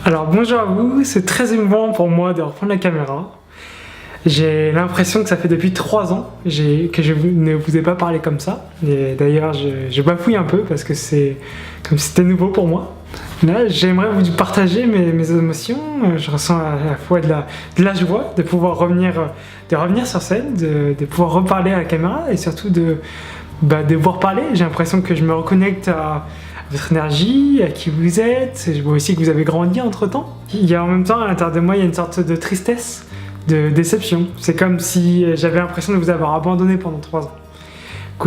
Alors bonjour à vous, c'est très émouvant pour moi de reprendre la caméra. J'ai l'impression que ça fait depuis 3 ans que je ne vous ai pas parlé comme ça. Et d'ailleurs je bafouille un peu parce que c'est comme si c'était nouveau pour moi. Là j'aimerais vous partager mes émotions. Je ressens à la fois de la joie de pouvoir revenir sur scène, de pouvoir reparler à la caméra et surtout de pouvoir parler. J'ai l'impression que je me reconnecte à votre énergie, à qui vous êtes. Je vois aussi que vous avez grandi entre temps. Il y a en même temps à l'intérieur de moi, il y a une sorte de tristesse, de déception. C'est comme si j'avais l'impression de vous avoir abandonné pendant 3 ans.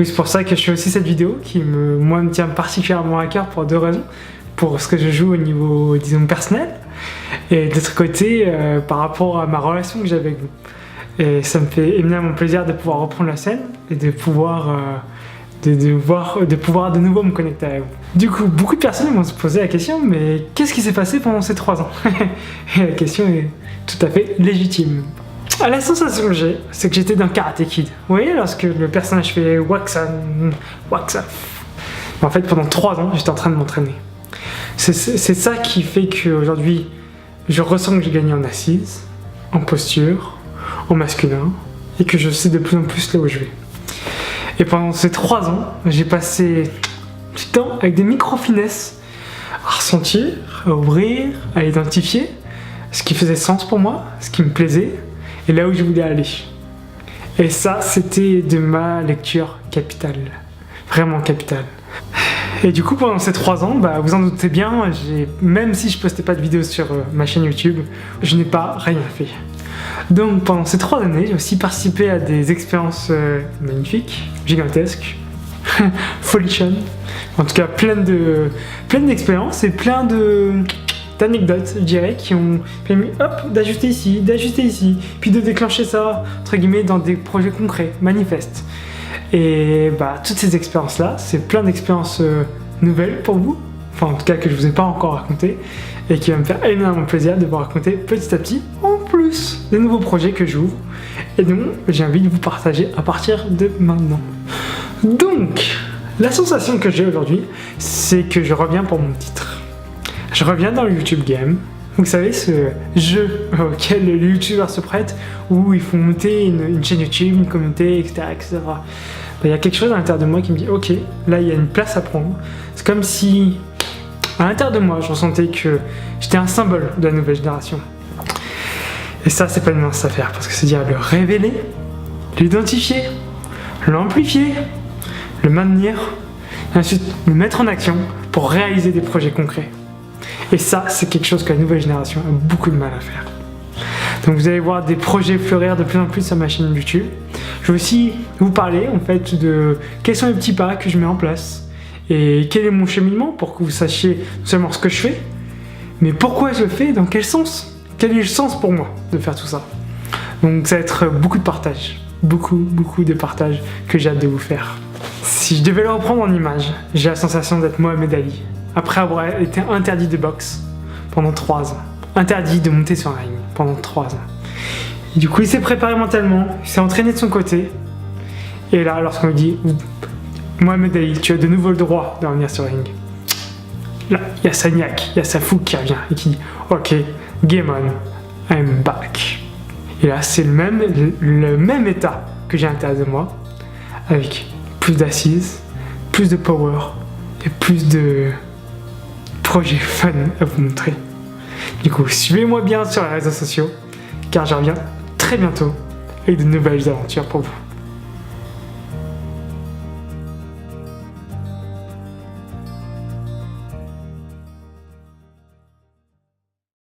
C'est pour ça que je fais aussi cette vidéo qui me tient particulièrement à cœur pour 2 raisons. Pour ce que je joue au niveau, disons, personnel, et de l'autre côté, par rapport à ma relation que j'ai avec vous. Et ça me fait éminemment plaisir de pouvoir reprendre la scène et de pouvoir de nouveau me connecter avec vous. Du coup, beaucoup de personnes vont se poser la question, mais qu'est-ce qui s'est passé pendant ces 3 ans? Et la question est tout à fait légitime. La sensation que j'ai, c'est que j'étais dans Karate Kid. Vous voyez, lorsque le personnage fait Waksan. En fait, pendant 3 ans, j'étais en train de m'entraîner. C'est ça qui fait qu'aujourd'hui, je ressens que j'ai gagné en assise, en posture, en masculin, et que je sais de plus en plus là où je vais. Et pendant ces 3 ans, j'ai passé du temps avec des micro-finesses à ressentir, à ouvrir, à identifier ce qui faisait sens pour moi, ce qui me plaisait, et là où je voulais aller. Et ça, c'était de ma lecture capitale, vraiment capitale. Et du coup, pendant ces 3 ans, vous en doutez bien, même si je postais pas de vidéos sur ma chaîne YouTube, je n'ai pas rien fait. Donc pendant ces 3 années, j'ai aussi participé à des expériences magnifiques, gigantesques, folichonnes, en tout cas plein d'expériences et plein d'anecdotes, je dirais, qui ont permis d'ajuster ici, puis de déclencher ça, entre guillemets, dans des projets concrets, manifestes. Et toutes ces expériences-là, c'est plein d'expériences nouvelles pour vous, enfin en tout cas que je vous ai pas encore raconté, et qui va me faire énormément plaisir de vous raconter petit à petit, en plus des nouveaux projets que j'ouvre, et donc j'ai envie de vous partager à partir de maintenant. Donc, la sensation que j'ai aujourd'hui, c'est que je reviens pour mon titre. Je reviens dans le YouTube Game. Vous savez, ce jeu auquel les youtubeurs se prêtent, où ils font monter une chaîne YouTube, une communauté, etc. etc. Il y a quelque chose à l'intérieur de moi qui me dit, ok, là il y a une place à prendre. C'est comme si, à l'intérieur de moi, je ressentais que j'étais un symbole de la nouvelle génération. Et ça, c'est pas une mince affaire, parce que c'est-à-dire le révéler, l'identifier, l'amplifier, le maintenir, et ensuite le mettre en action pour réaliser des projets concrets. Et ça, c'est quelque chose que la nouvelle génération a beaucoup de mal à faire. Donc vous allez voir des projets fleurir de plus en plus sur ma chaîne YouTube. Je vais aussi vous parler en fait de quels sont les petits pas que je mets en place et quel est mon cheminement pour que vous sachiez non seulement ce que je fais, mais pourquoi je le fais, dans quel sens, quel est le sens pour moi de faire tout ça. Donc ça va être beaucoup de partage, beaucoup de partage que j'ai hâte de vous faire. Si je devais le reprendre en image, j'ai la sensation d'être Mohamed Ali. Après avoir été interdit de boxe pendant 3 ans. Interdit de monter sur un ring pendant 3 ans. Et du coup, il s'est préparé mentalement, il s'est entraîné de son côté. Et là, lorsqu'on lui dit « Mohamed Ali, tu as de nouveau le droit de revenir sur le ring », là, il y a sa niaque, il y a sa fougue qui revient et qui dit « Ok, game on, I'm back ». Et là, c'est le même état que j'ai à l'intérieur de moi, avec plus d'assises, plus de power et plus de projet fun à vous montrer. Du coup, suivez-moi bien sur les réseaux sociaux, car je reviens très bientôt avec de nouvelles aventures pour vous.